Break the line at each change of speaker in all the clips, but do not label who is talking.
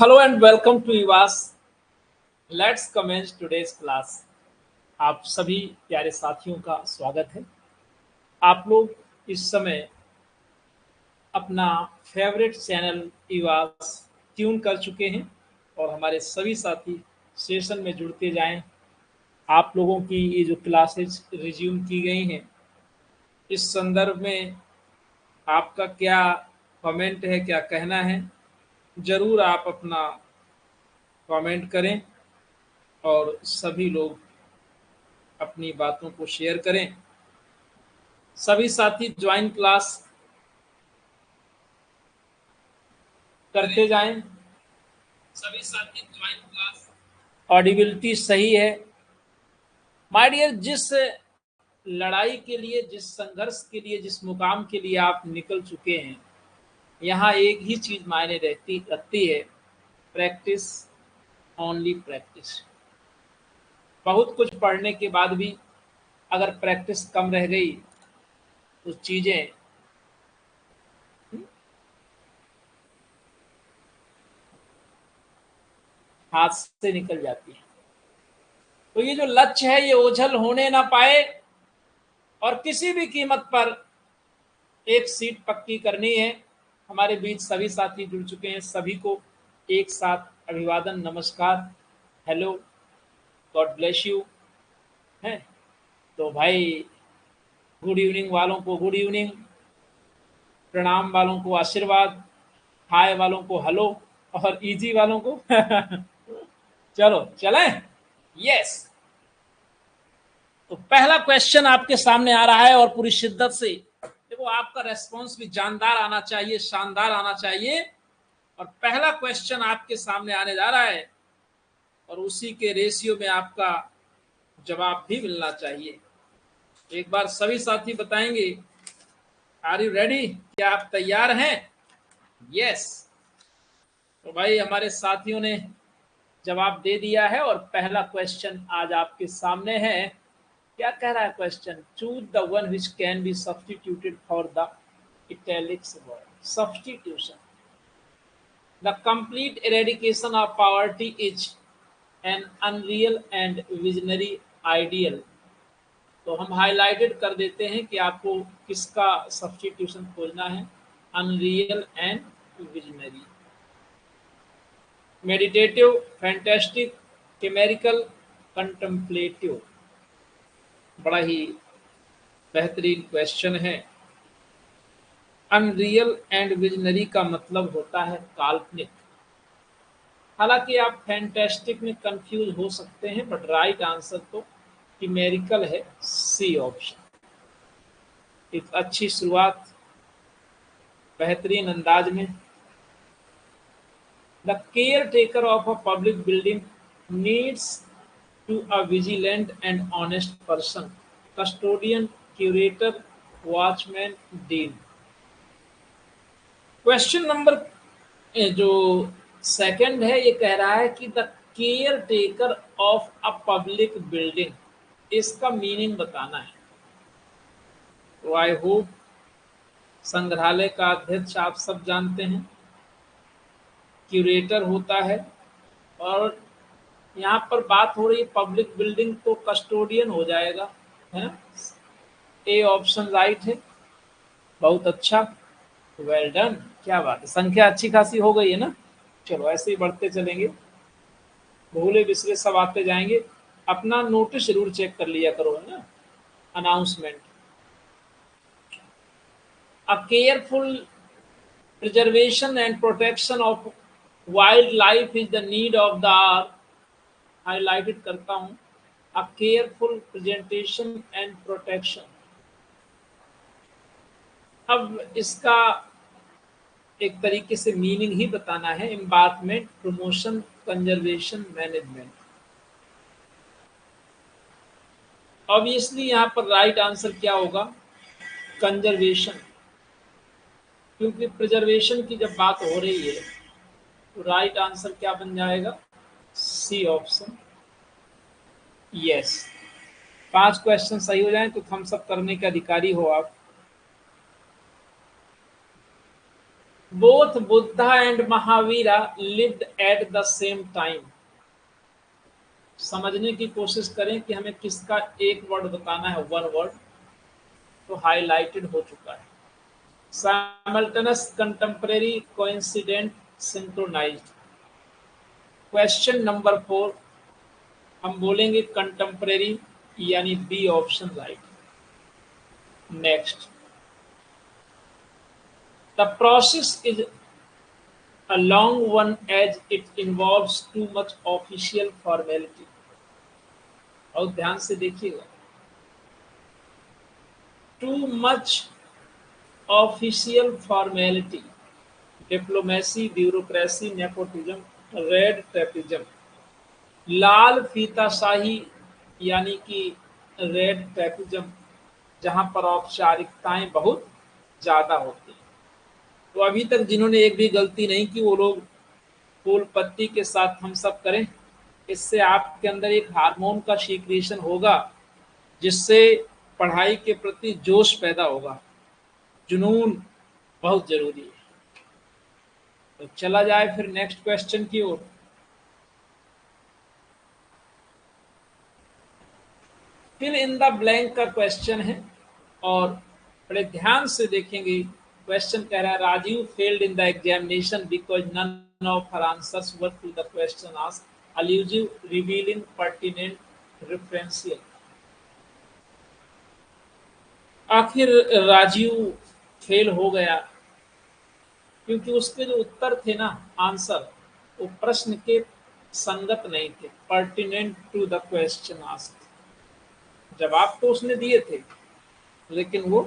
Hello and welcome to IVAS. Let's commence today's class. आप सभी प्यारे साथियों का स्वागत है। आप लोग इस समय अपना फेवरेट चैनल IVAS ट्यून कर चुके हैं और हमारे सभी साथी सेशन में जुड़ते जाएं। आप लोगों की ये जो क्लासेज रिज्यूम की गई हैं, इस संदर्भ में आपका क्या कमेंट है, क्या कहना है, ज़रूर आप अपना कमेंट करें और सभी लोग अपनी बातों को शेयर करें। सभी साथी ज्वाइन क्लास करते जाएं। सभी साथी ज्वाइन क्लास। ऑडिबिलिटी सही है। माय डियर, जिस लड़ाई के लिए, जिस संघर्ष के लिए, जिस मुकाम के लिए आप निकल चुके हैं, यहाँ एक ही चीज मायने रखती है, प्रैक्टिस, ओनली प्रैक्टिस। बहुत कुछ पढ़ने के बाद भी अगर प्रैक्टिस कम रह गई तो चीजें हाथ से निकल जाती है। तो ये जो लक्ष्य है, ये ओझल होने ना पाए और किसी भी कीमत पर एक सीट पक्की करनी है। हमारे बीच सभी साथी जुड़ चुके हैं, सभी को एक साथ अभिवादन, नमस्कार, हेलो, गॉड ब्लेस यू है। तो भाई, गुड इवनिंग वालों को गुड इवनिंग, प्रणाम वालों को आशीर्वाद, हाय वालों को हेलो और इजी वालों को चलो चलें। यस, तो पहला क्वेश्चन आपके सामने आ रहा है और पूरी शिद्दत से देखो, आपका रेस्पॉन्स भी जानदार आना चाहिए, शानदार आना चाहिए। और पहला क्वेश्चन आपके सामने आने जा रहा है और उसी के रेशियो में आपका जवाब भी मिलना चाहिए। एक बार सभी साथी बताएंगे, आर यू रेडी? क्या आप तैयार हैं? यस। तो भाई, हमारे साथियों ने जवाब दे दिया है और पहला क्वेश्चन आज आपके सामने है। क्या कह रहा है question? Choose the one which can be substituted for the italics word. Substitution. The complete eradication of poverty is an unreal and visionary ideal. तो हम हाईलाइटेड कर देते हैं कि आपको किसका सब्स्टिट्यूशन खोजना है, unreal and visionary. Meditative, fantastic, chimerical, contemplative. बड़ा ही बेहतरीन क्वेश्चन है। अनरियल एंड विजनरी का मतलब होता है काल्पनिक। हालांकि आप फैंटास्टिक में कंफ्यूज हो सकते हैं, बट राइट आंसर तो केमेरिकल है, सी ऑप्शन। एक अच्छी शुरुआत, बेहतरीन अंदाज में। The caretaker of a public building needs to a vigilant and honest person. Custodian, curator, watchman, dean. Question number जो सेकंड है, ये कह रहा है कि the caretaker of a public building, इसका मीनिंग बताना है। तो आई होप संग्रहालय का अध्यक्ष आप सब जानते हैं, क्यूरेटर होता है, और यहाँ पर बात हो रही है पब्लिक बिल्डिंग, तो कस्टोडियन हो जाएगा, है ना। ए ऑप्शन राइट है, बहुत अच्छा, वेल डन, क्या बात है, संख्या अच्छी खासी हो गई है ना। चलो ऐसे ही बढ़ते चलेंगे, भूले बिसरे सब आते जाएंगे। अपना नोटिस जरूर चेक कर लिया करो, है ना, announcement. A careful preservation and protection of wildlife is the need of the hour। Highlighted करता हूं, a careful presentation and protection। अब इसका एक तरीके से मीनिंग ही बताना है, embankment, promotion, conservation, management. Obviously यहाँ पर राइट आंसर क्या होगा? कंजर्वेशन, क्योंकि प्रिजर्वेशन की जब बात हो रही है तो राइट आंसर क्या बन जाएगा? C option. यस, 5 क्वेश्चन सही हो जाएं तो थम्स अप करने के अधिकारी हो आप। Both Buddha and Mahavira lived at the same time. समझने की कोशिश करें कि हमें किसका एक वर्ड बताना है, वन वर्ड, तो हाईलाइटेड हो चुका है। Simultaneous, contemporary, coincident, synchronized. Question number 4 हम बोलेंगे कंटेम्परेरी, यानी B option right. Next, the process is a long one as it involves too much official formality। और ध्यान से देखिएगा, too much official formality, diplomacy, bureaucracy, nepotism, red tapism. लाल फीताशाही यानी कि रेड टेपिज्म, जहां पर औपचारिकताएं बहुत ज्यादा होती हैं। तो अभी तक जिन्होंने एक भी गलती नहीं की वो लोग फूल पत्ती के साथ हम सब करें। इससे आपके अंदर एक हार्मोन का सीक्रेशन होगा जिससे पढ़ाई के प्रति जोश पैदा होगा। जुनून बहुत जरूरी है। तो चला जाए फिर नेक्स्ट क्वेश्चन की ओर। फिल इन द ब्लैंक का क्वेश्चन है और बड़े ध्यान से देखेंगे। क्वेश्चन कह रहा है Rajiv failed in the examination because none of her answers were to the question asked, allusive, revealing, pertinent, referential। आखिर राजीव फेल हो गया क्योंकि उसके जो उत्तर थे ना, आंसर, वो प्रश्न के संगत नहीं थे, pertinent to the question asked. जवाब तो उसने दिए थे लेकिन वो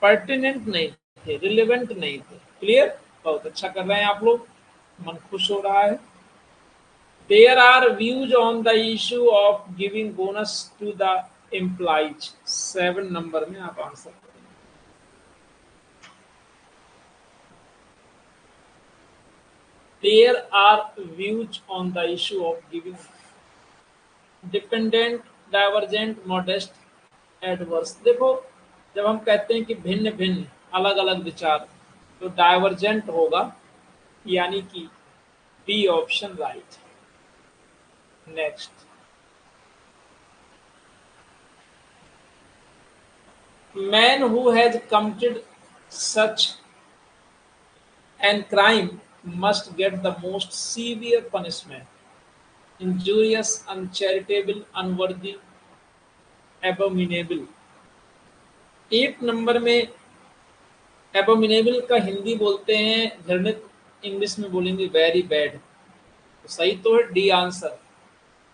पर्टिनेंट नहीं थे, रिलेवेंट नहीं थे। क्लियर? बहुत अच्छा कर रहे हैं आप लोग, मन खुश हो रहा है। There are views on the issue of giving bonus to the employees. 7 नंबर में आप आंसर करेंगे। There are views on the issue of giving dependent, divergent, modest, adverse. देखो, जब हम कहते हैं कि भिन्न भिन्न अलग अलग विचार, तो डाइवर्जेंट होगा, यानी कि B option right. Next, man who has committed such an crime must get the most severe punishment, injurious, uncharitable, unworthy, abominable. 8 number में एबोमिनेबल का हिंदी बोलते हैं घृणित, इंग्लिश में बोलेंगे वेरी बैड। तो सही तो है डी आंसर।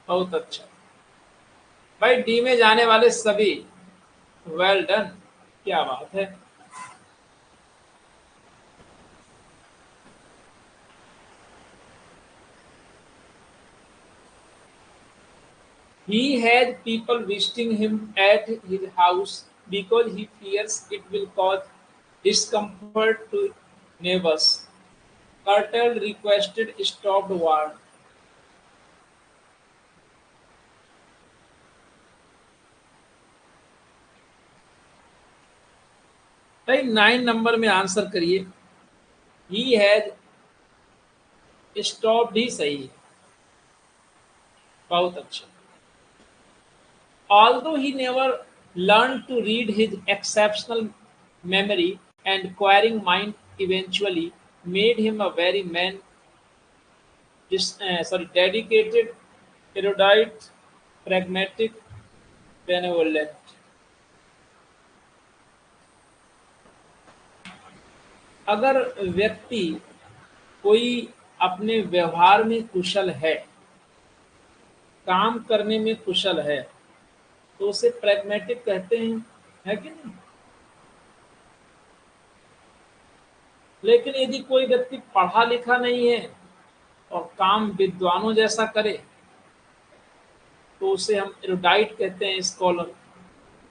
बहुत अच्छा भाई, डी में जाने वाले सभी वेल डन, क्या बात है। He has people visiting him at his house because he fears it will cause discomfort to neighbors. Cartel requested stopped war। भाई 9 नंबर में आंसर करिए। He has stopped ही सही है। बहुत अच्छा। Although he never learned to read, his exceptional memory and inquiring mind eventually made him a very man, dedicated, erudite, pragmatic, benevolent। अगर व्यक्ति कोई अपने व्यवहार में कुशल है, काम करने में कुशल है, तो उसे प्रैग्मेटिक कहते हैं, है कि नहीं? लेकिन यदि कोई व्यक्ति पढ़ा लिखा नहीं है और काम विद्वानों जैसा करे तो उसे हम एरुडाइट कहते हैं, स्कॉलर।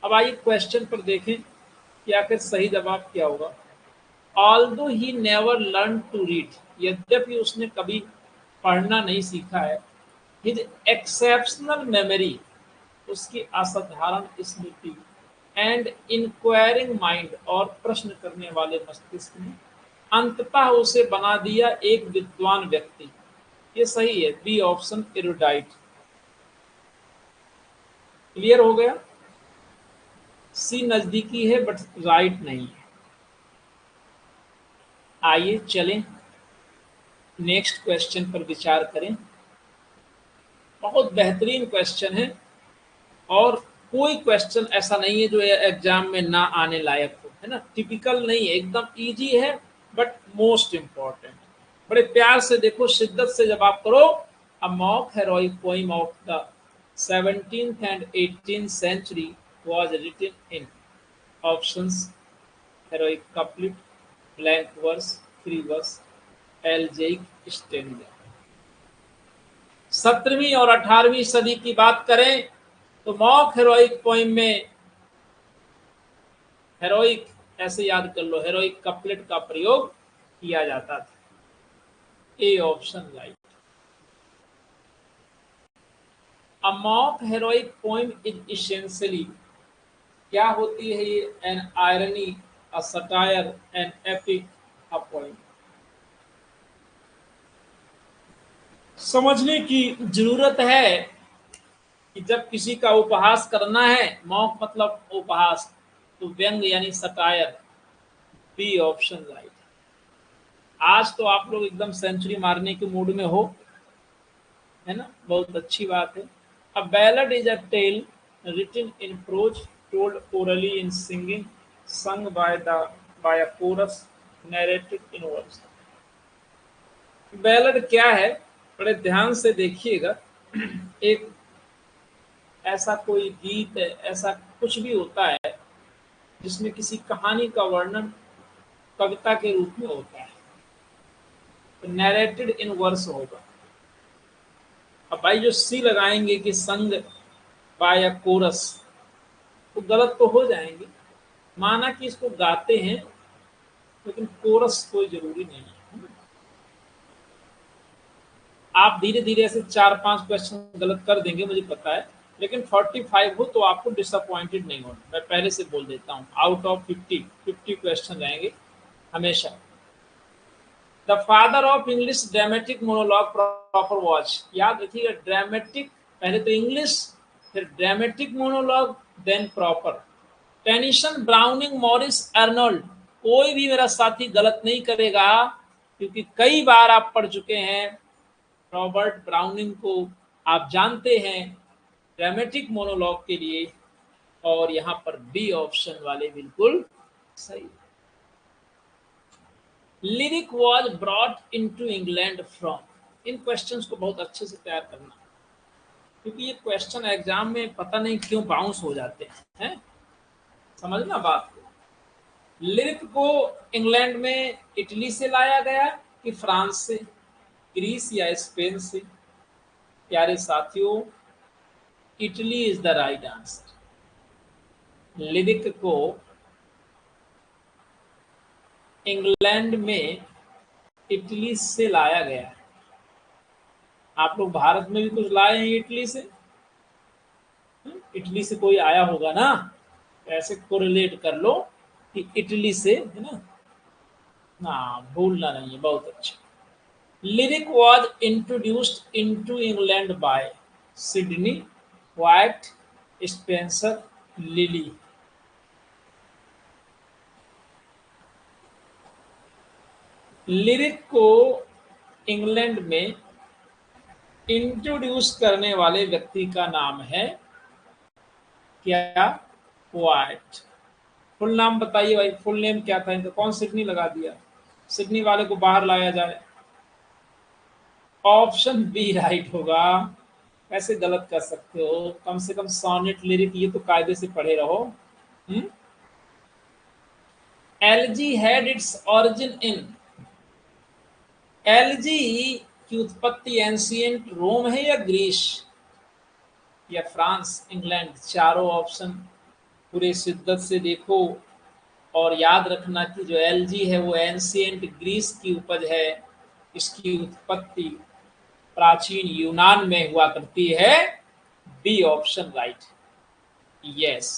अब आइए क्वेश्चन पर देखें कि आखिर सही जवाब क्या होगा। Although he never learn to read, यद्यपि उसने कभी पढ़ना नहीं सीखा है। हिज एक्सेप्शनल मेमोरी, उसकी असाधारण स्मृति, एंड इंक्वायरिंग माइंड, और प्रश्न करने वाले मस्तिष्क में, अंततः उसे बना दिया एक विद्वान व्यक्ति। ये सही है, बी ऑप्शन एरुडाइट। क्लियर हो गया? सी नजदीकी है बट राइट नहीं है। आइए चलें नेक्स्ट क्वेश्चन पर विचार करें। बहुत बेहतरीन क्वेश्चन है और कोई क्वेश्चन ऐसा नहीं है जो एग्जाम में ना आने लायक हो, है ना। टिपिकल नहीं है, एकदम इजी है बट मोस्ट इंपॉर्टेंट। बड़े प्यार से देखो, शिद्दत से जब आप करो। A mock heroic poem of the 17th and 18th century was written in options: heroic couplet, blank verse, free verse, elegiac stanza। 17वीं और 18वीं सदी की बात करें तो मॉक हेरोइक पोइम में हेरोइक, ऐसे याद कर लो, हेरोइक कपलेट का प्रयोग किया जाता था। A option right. A mock heroic poem is essentially, क्या होती है ये? N irony, a satire, an epic, a poem. समझने की जरूरत है कि जब किसी का उपहास करना है, मॉक मतलब उपहास, तो व्यंग यानी सटायर। B option right. आज तो आप लोग एकदम सेंचुरी मारने के मूड में हो, है ना, बहुत अच्छी बात है। A ballad is a tale written in prose, told orally in singing, sung by a chorus, narrated in verse। Ballad क्या है? बड़े ध्यान से देखिएगा। एक ऐसा कोई गीत है, ऐसा कुछ भी होता है जिसमें किसी कहानी का वर्णन कविता के रूप में होता है, तो नैरेटेड इन वर्स होगा। अब भाई जो सी लगाएंगे कि संग बाय अ कोरस, तो गलत तो हो जाएंगे। माना कि इसको गाते हैं, लेकिन कोरस कोई जरूरी नहीं है। आप धीरे धीरे ऐसे 4-5 क्वेश्चन गलत कर देंगे, मुझे पता है, लेकिन 45 हो तो आपको डिसअपॉइंटेड नहीं होना। मैं पहले से बोल देता हूँ, आउट ऑफ 50 क्वेश्चन रहेंगे हमेशा। The father of English dramatic monologue proper watch, याद रखिएगा, ड्रामेटिक पहले तो इंग्लिश, फिर dramatic monologue, then proper. Tennyson, Browning, Morris, Arnold. कोई भी मेरा साथी गलत नहीं करेगा, क्योंकि कई बार आप पढ़ चुके हैं रॉबर्ट ब्राउनिंग को, आप जानते हैं ड्रामेटिक मोनोलॉग के लिए। और यहां पर बी ऑप्शन वाले बिल्कुल सही। Lyric was brought into England from, in questions को बहुत अच्छे से तैयार करना, क्योंकि ये क्वेश्चन एग्जाम में पता नहीं क्यों बाउंस हो जाते हैं। समझना बात को। लिरिक को इंग्लैंड में इटली से लाया गया कि फ्रांस से, ग्रीस या स्पेन से? प्यारे साथियों, Italy is the right answer. Lyric को इंग्लैंड में इटली से लाया गया। आप लोग भारत में भी कुछ लाए हैं इटली से? इटली से कोई आया होगा ना, ऐसे कोरिलेट कर लो कि इटली से, है ना। ना भूलना नहीं है, बहुत अच्छा। Lyric was introduced into England by Sidney Wyatt, Spenser, Lyly. Lyric को इंग्लैंड में इंट्रोड्यूस करने वाले व्यक्ति का नाम है क्या? व्हाइट। फुल नाम बताइए भाई, फुल नेम क्या था इनका? कौन सिडनी लगा दिया? सिडनी वाले को बाहर लाया जाए। ऑप्शन बी राइट होगा। कैसे गलत कर सकते हो? कम से कम सोनेट लिरिक ये तो कायदे से पढ़े रहो। LG had its origin in, LG की उत्पत्ति एंशिएंट रोम है या ग्रीस या फ्रांस, इंग्लैंड? चारों ऑप्शन पूरे शिद्दत से देखो और याद रखना कि जो एलजी है वो एंशिएंट ग्रीस की उपज है। इसकी उत्पत्ति प्राचीन यूनान में हुआ करती है। B option right. Yes.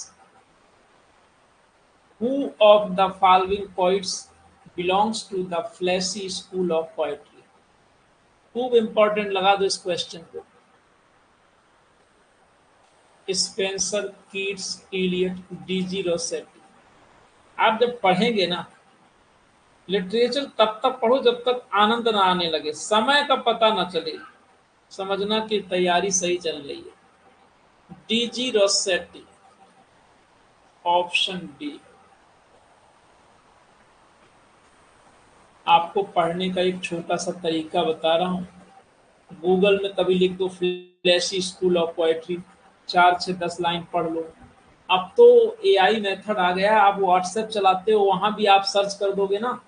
Who of the following poets belongs to the fleshly school of poetry. खूब इंपॉर्टेंट लगा दो इस क्वेश्चन को। Spenser, Keats, Eliot, DG Rossetti. आप जब पढ़ेंगे ना लिटरेचर तब तक पढ़ो जब तक आनंद ना आने लगे, समय का पता ना चले, समझना कि तैयारी सही चल रही है। D G Rossetti, option D. आपको पढ़ने का एक छोटा सा तरीका बता रहा हूँ। गूगल में कभी लिख दो फ्लैशी स्कूल ऑफ पोएट्री, 4 से 10 लाइन पढ़ लो। अब तो एआई मेथड आ गया है, आप व्हाट्सएप चलाते हो वहां भी आप सर्च कर दोगे ना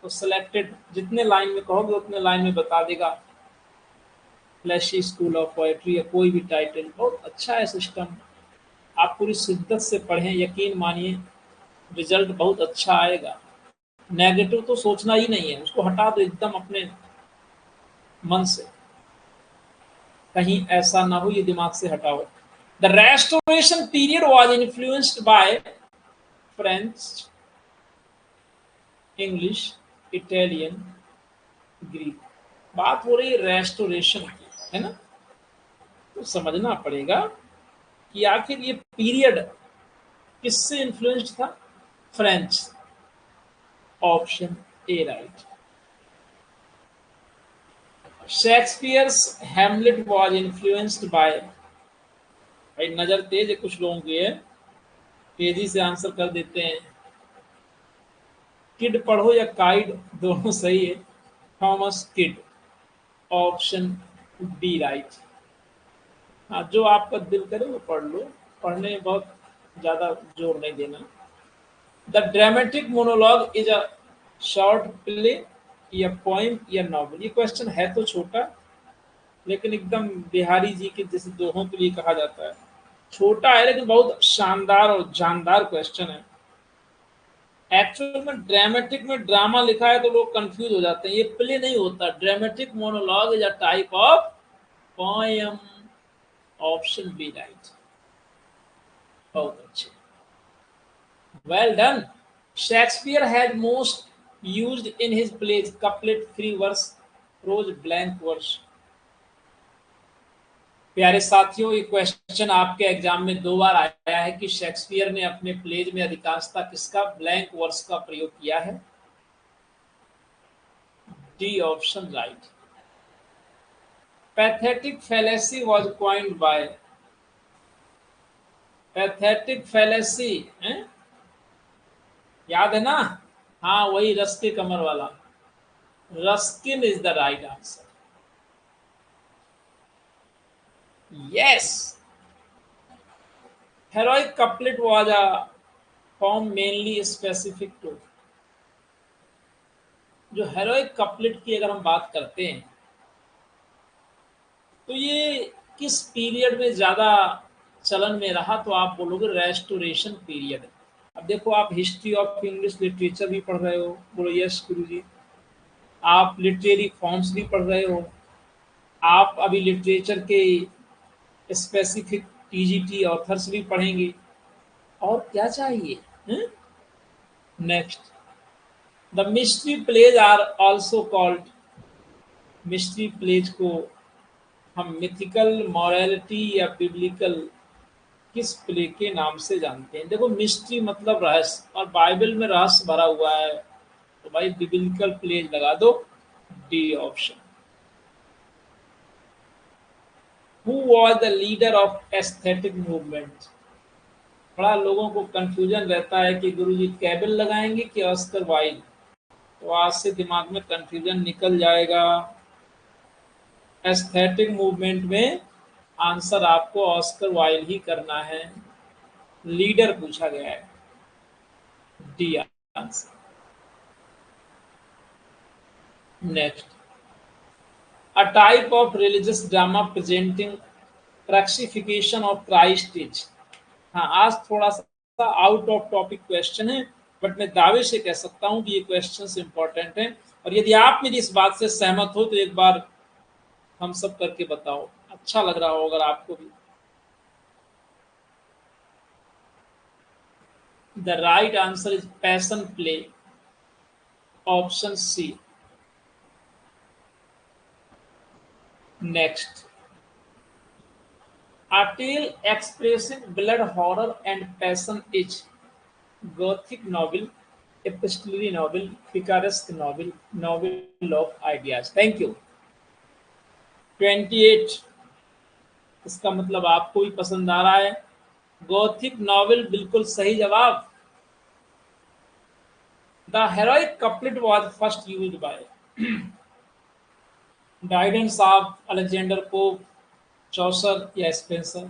तो सिलेक्टेड जितने लाइन में कहोगे उतने लाइन में बता देगा फ्लैशी स्कूल ऑफ पोएट्री या कोई भी टाइटल। बहुत अच्छा है सिस्टम, आप पूरी शिद्दत से पढ़ें, यकीन मानिए रिजल्ट बहुत अच्छा आएगा। नेगेटिव तो सोचना ही नहीं है, उसको हटा दो एकदम अपने मन से, कहीं ऐसा ना हो ये दिमाग से हटाओ। The restoration period was influenced by French, English, Italian, Greek. बात हो रही है रेस्टोरेशन की, है ना? तो समझना पड़ेगा कि आखिर ये पीरियड किससे इन्फ्लुएंस्ड था। French, option A right. Shakespeare's Hamlet was influenced by, भाई नजर तेज है कुछ लोगों की है, तेजी से आंसर कर देते हैं। किड पढ़ो या काइड, दोनों सही है। Thomas Kyd, option B right. हाँ, जो आपका दिल करे वो पढ़ लो, पढ़ने में बहुत ज्यादा जोर नहीं देना। The dramatic monologue is a short play या पोइम या नॉवल। ये क्वेश्चन है तो छोटा, लेकिन एकदम बिहारी जी के जैसे दोहों के लिए कहा जाता है। छोटा है लेकिन बहुत शानदार और जानदार क्वेश्चन है। एक्चुअल में ड्रामेटिक में ड्रामा लिखा है तो लोग कंफ्यूज हो जाते हैं, ये प्ले नहीं होता। Dramatic monologue is a type of poem, option B right. बहुत अच्छे, well done. Shakespeare had most used in his plays couplet, free verse, prose, blank verse. प्यारे साथियों, ये क्वेश्चन आपके एग्जाम में 2 बार आया है कि शेक्सपियर ने अपने प्लेज में अधिकांशतः किसका ब्लैंक वर्स का प्रयोग किया है। D option right. Pathetic fallacy was coined by, pathetic fallacy याद है ना? हाँ वही रस्के कमर वाला, Ruskin is the right answer. Yes. Heroic couplet was a form mainly specific to, जो हेरोइक कपलेट की अगर हम बात करते हैं तो ये किस पीरियड में ज्यादा चलन में रहा, तो आप बोलोगे रेस्टोरेशन पीरियड। अब देखो आप हिस्ट्री ऑफ इंग्लिश लिटरेचर भी पढ़ रहे हो, बोलो यस गुरु जी। आप लिटरेरी फॉर्म्स भी पढ़ रहे हो, आप अभी लिटरेचर के स्पेसिफिक टीजीटी ऑथर्स भी पढ़ेंगे, और क्या चाहिए? Next, the mystery plays are also called, mystery plays को हम मिथिकल, मॉरलिटी या बिब्लिकल किस प्ले के नाम से जानते हैं? देखो मिस्ट्री मतलब रहस्य, और बाइबल में रहस्य भरा हुआ है, तो भाई बिब्लिकल प्लेज लगा दो, D option. Who was the leader of aesthetic movement? बड़ा लोगों को कंफ्यूजन रहता है कि गुरुजी कैबिल लगाएंगे कि ऑस्कर वाइल्ड, तो आज से दिमाग में कंफ्यूजन निकल जाएगा। एस्थेटिक मूवमेंट में आंसर आपको ऑस्कर वाइल्ड ही करना है, लीडर पूछा गया है, D answer. Next, a type of religious drama presenting crucifixion of Christ is। हाँ, आज थोड़ा सा आउट ऑफ टॉपिक क्वेश्चन है, बट मैं दावे से कह सकता हूँ कि ये क्वेश्चन इंपॉर्टेंट है, और यदि आप मेरी इस बात से सहमत हो तो एक बार हम सब करके बताओ, अच्छा लग रहा हो अगर आपको भी। The right answer is passion play. Option C. Next, a tale expressing blood, horror and passion is gothic novel, epistolary novel, picaresque novel, novel of ideas. Thank you. 28, इसका मतलब आपको भी पसंद आ रहा है। गॉथिक नॉवेल बिल्कुल सही जवाब। The heroic couplet was first used by Dryden of Alexander Pope, Chaucer या स्पेंसर।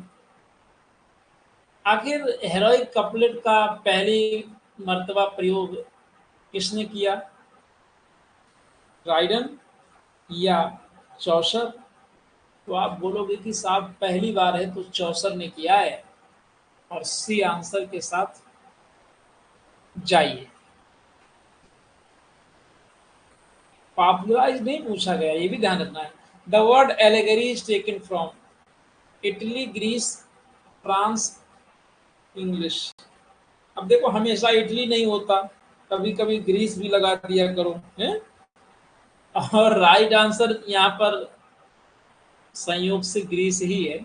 आखिर हेरोइक कपलेट का पहली मर्तबा प्रयोग किसने किया? ड्राइडन या चौसर? तो आप बोलोगे कि साहब पहली बार है तो चौसर ने किया है, और सी आंसर के साथ जाइए। पॉपुलराइज नहीं पूछा गया, ये भी ध्यान रखना है। The word allegory is taken from Italy, Greece, France, English. अब देखो हमेशा इटली नहीं होता, कभी कभी ग्रीस भी लगा दिया करो है। और राइट आंसर यहाँ पर संयोग से ग्रीस ही है।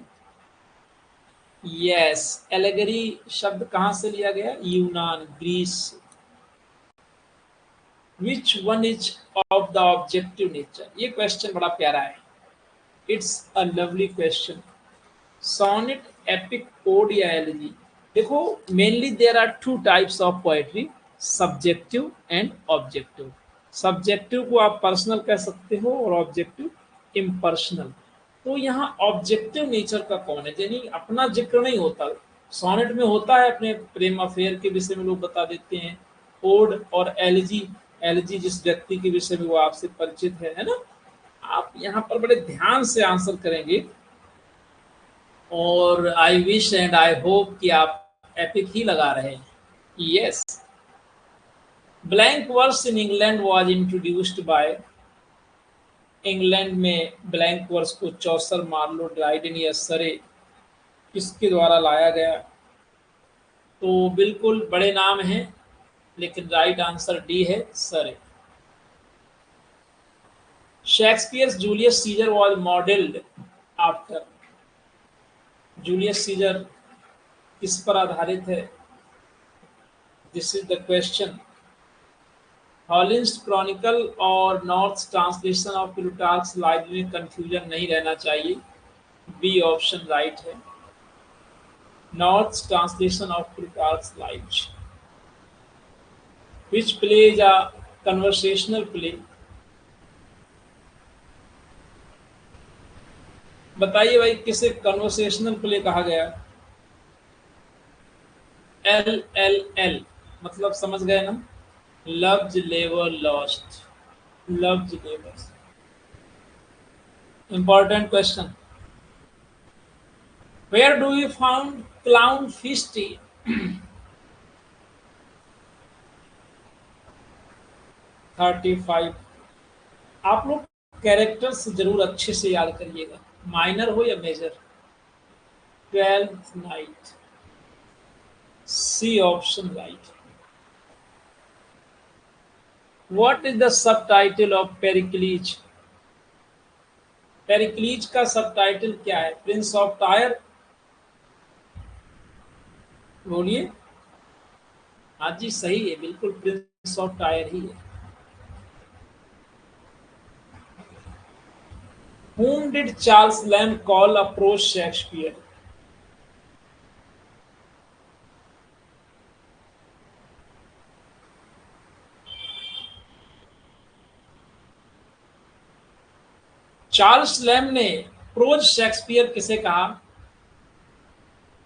यस, एलेगरी शब्द कहां से लिया गया? यूनान, Greece. Which one is of the objective nature? ये क्वेश्चन बड़ा प्यारा है। It's a lovely question. Sonnet, epic, ode या एलिजी? देखो, mainly there are two types of poetry, subjective and objective. Subjective को आप पर्सनल कह सकते हो और ऑब्जेक्टिव इम्पर्सनल। तो यहाँ ऑब्जेक्टिव नेचर का कौन है? यानी अपना जिक्र नहीं होता। सोनेट में होता है, अपने प्रेम अफेयर के विषय में लोग बता देते हैं। ओड और एलिजी, एलिजी जिस व्यक्ति के विषय में वो आपसे परिचित है ना। आप यहाँ पर बड़े ध्यान से आंसर करेंगे, और I wish and I hope कि आप एपिक ही लगा रहे हैं। Yes, blank verse in England was introduced by. England में ब्लैंक वर्स को चौसर, मार्लो, ड्राइडन या सरे किसके द्वारा लाया गया? तो बिल्कुल बड़े नाम हैं, लेकिन राइट आंसर डी है, Surrey. Shakespeare's Julius Caesar was modelled after. Julius Caesar किस पर आधारित है? This is the question. Holinshed's chronicle और North translation of Plutarch's library में कंफ्यूजन नहीं रहना चाहिए। बी ऑप्शन राइट है, North translation of Plutarch's library. Which play is a conversational play? बताइए भाई, किसे कन्वर्सेशनल प्ले कहा गया? एल एल एल मतलब समझ गए ना, loves lever lost, loves lever. Important question. Where do you found clown fish T? 35। आप लोग कैरेक्टर्स जरूर अच्छे से याद करिएगा, माइनर हो या major. 12th night, C option right. What is the subtitle of Pericles? Pericles का सब टाइटल क्या है? Prince of Tyre? बोलिए। हाँ जी, सही है, बिल्कुल प्रिंस ऑफ टायर ही है। Whom did Charles Lamb call approach Shakespeare? Charles lamb ने प्रोज शेक्सपियर किसे कहा?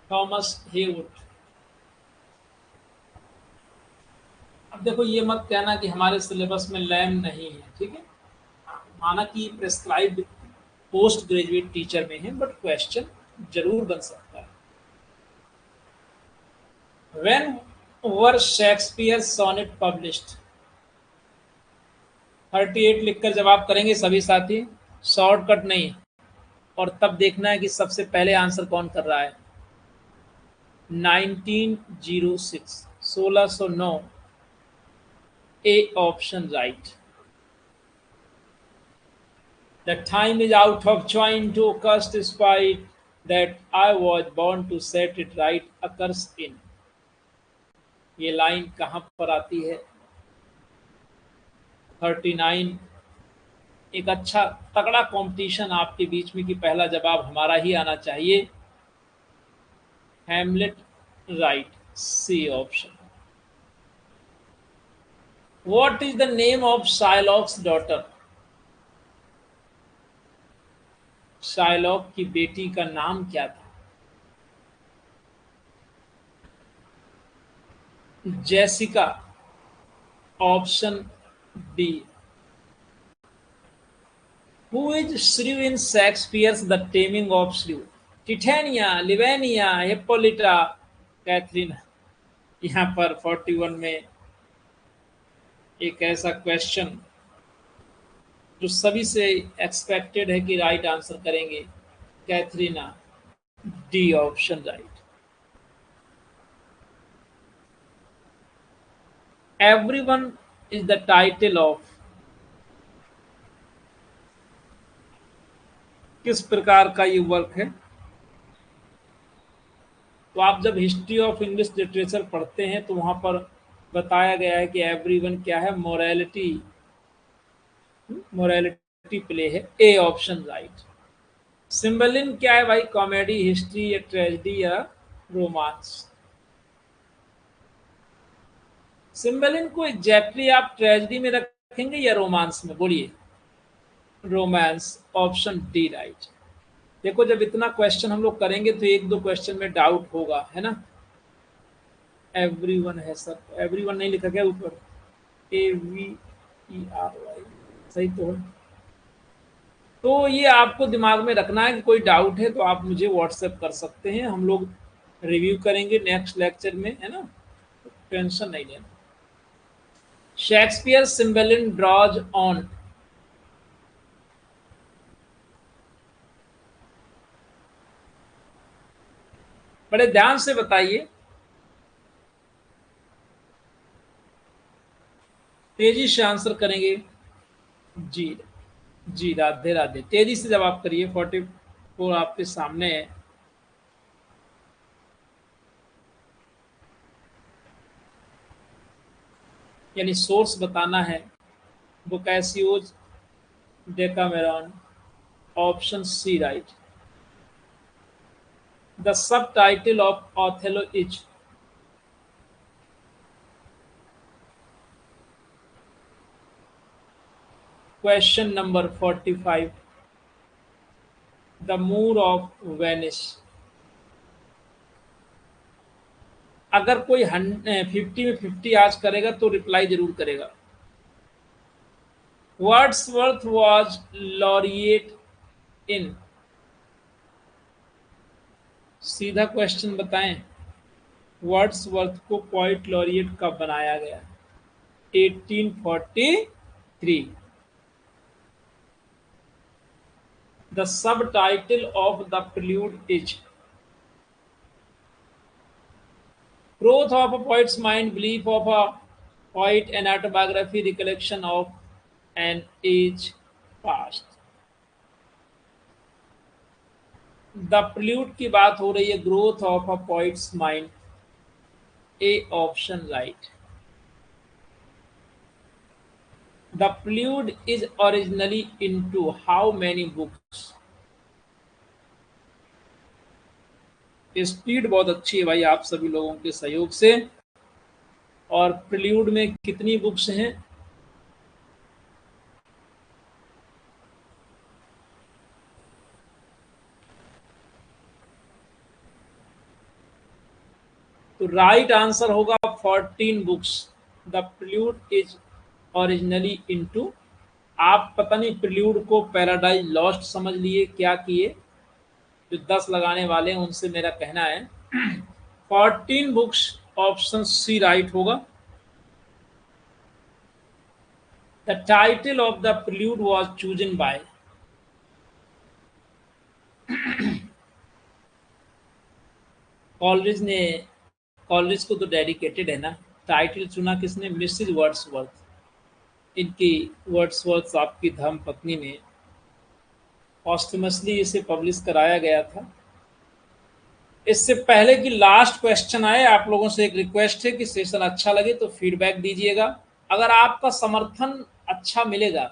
Thomas Heywood. अब देखो, ये मत कहना कि हमारे सिलेबस में लैम्ब नहीं है, ठीक है। माना कि प्रेस्क्राइब्ड पोस्ट ग्रेजुएट टीचर में है, बट क्वेश्चन जरूर बन सकता है। When were Shakespeare sonnet published? 38 लिखकर जवाब करेंगे सभी साथी, शॉर्टकट नहीं। और तब देखना है कि सबसे पहले आंसर कौन कर रहा है। 1906, 1609, A option right. The time is out of joint to cast despite that I was born to set it right occurs in. ये लाइन कहाँ पर आती है? 39। एक अच्छा तगड़ा कंपटीशन आपके बीच में कि पहला जवाब हमारा ही आना चाहिए। Hamlet right, C option. What is the name of Shylock's daughter? Shylock की बेटी का नाम क्या था? Jessica, option D. Who is Shrew in Shakespeare's The Taming of Shrew? Titania, Lavinia, Hippolyta, Katherine. यहाँ पर 41 में एक ऐसा क्वेश्चन जो सभी से एक्सपेक्टेड है कि राइट आंसर करेंगे, Katherina, D option right. Everyone is the title of, किस प्रकार का ये वर्क है? तो आप जब हिस्ट्री ऑफ इंग्लिश लिटरेचर पढ़ते हैं तो वहां पर बताया गया है कि एवरीवन क्या है? मोरालिटी प्ले है, ए ऑप्शन राइट। सिम्बलिन क्या है भाई? कॉमेडी, हिस्ट्री या ट्रेजेडी या रोमांस? सिम्बलिन को एग्जैक्टली आप ट्रेजेडी में रखेंगे या रोमांस में? बोलिए। Romance, option D right. देखो जब इतना क्वेश्चन हम लोग करेंगे तो एक दो क्वेश्चन में डाउट होगा, है ना? एवरीवन है सर, एवरीवन नहीं लिखा गया ऊपर? AVERY सही तो है। तो ये आपको दिमाग में रखना है कि कोई डाउट है तो आप मुझे व्हाट्सएप कर सकते हैं, हम लोग रिव्यू करेंगे नेक्स्ट लेक्चर में, है ना? तो टेंशन नहीं लेना। शेक्सपियर सिम्बलिन ड्रॉज ऑन, बड़े ध्यान से बताइए, तेजी से आंसर करेंगे। जी जी, राधे राधे, तेजी से जवाब करिए। 44 आपके सामने है। यानी सोर्स बताना है। Boccaccio's, Decameron, option C right. The subtitle of Othello is, question number 45, the Moor of Venice. अगर कोई 50 में 50 आज करेगा तो रिप्लाई जरूर करेगा। वर्ड्सवर्थ वॉज लॉरिएट इन, सीधा क्वेश्चन बताएं, वर्ड्सवर्थ को पोएट लॉरिएट कब बनाया गया? 1843। The subtitle of the prelude is, growth of a poet's mind, belief of a poet, an autobiography, recollection of an age past। The prelude की बात हो रही है, growth of a poets mind, A option right. The prelude is originally into how many books? Speed बहुत अच्छी है भाई आप सभी लोगों के सहयोग से। और प्रिल्यूड में कितनी बुक्स हैं? तो राइट आंसर होगा 14 books. The prelude is originally into, आप पता नहीं प्रिल्यूड को पैराडाइज लॉस्ट समझ लिए क्या किए, जो 10 लगाने वाले हैं उनसे मेरा कहना है 14 बुक्स, ऑप्शन सी राइट होगा। The title of the prelude was chosen bye, Coleridge ने, कॉलरिज को तो डेडिकेटेड है ना। टाइटल चुना किसने? Mrs Wordsworth. इनकी वर्ड्सवर्थ आपकी धर्म पत्नी ने पॉस्टमसली इसे पब्लिश कराया गया था। इससे पहले कि लास्ट क्वेश्चन आए, आप लोगों से एक रिक्वेस्ट है कि सेशन अच्छा लगे तो फीडबैक दीजिएगा। अगर आपका समर्थन अच्छा मिलेगा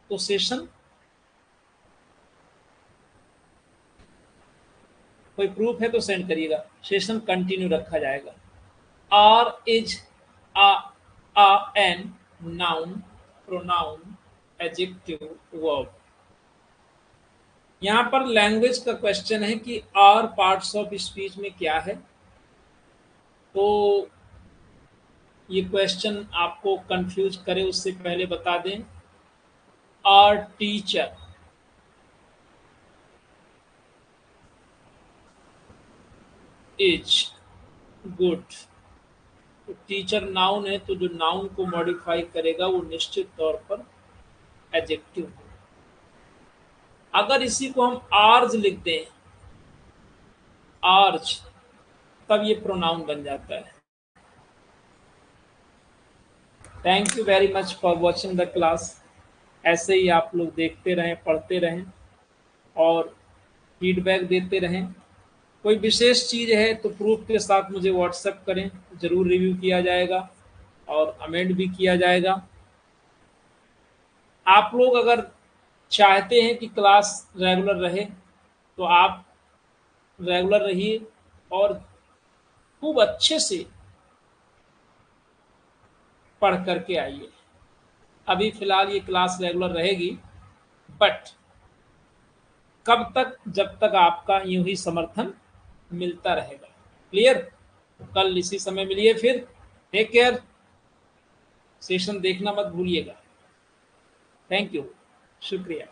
तो सेशन, कोई प्रूफ है तो सेंड करिएगा, सेशन कंटिन्यू रखा जाएगा। Are is a an noun, pronoun, adjective, verb. यहां पर लैंग्वेज का क्वेश्चन है कि आर पार्ट्स ऑफ स्पीच में क्या है। तो ये क्वेश्चन आपको कंफ्यूज करे उससे पहले बता दें, आर टीचर इज गुड। तो टीचर नाउन है, तो जो नाउन को मॉडिफाई करेगा वो निश्चित तौर पर एडजेक्टिव है। अगर इसी को हम आर्ज लिख दें, आर्ज, तब ये प्रोनाउन बन जाता है। Thank you very much for watching the class. ऐसे ही आप लोग देखते रहें, पढ़ते रहें और फीडबैक देते रहें। कोई विशेष चीज़ है तो प्रूफ के साथ मुझे व्हाट्सएप करें, ज़रूर रिव्यू किया जाएगा और अमेंड भी किया जाएगा। आप लोग अगर चाहते हैं कि क्लास रेगुलर रहे तो आप रेगुलर रहिए और खूब अच्छे से पढ़ करके आइए। अभी फ़िलहाल ये क्लास रेगुलर रहेगी, बट कब तक? जब तक आपका यूं ही समर्थन मिलता रहेगा। क्लियर? कल इसी समय मिलिए फिर। Take care. सेशन देखना मत भूलिएगा। थैंक यू, शुक्रिया।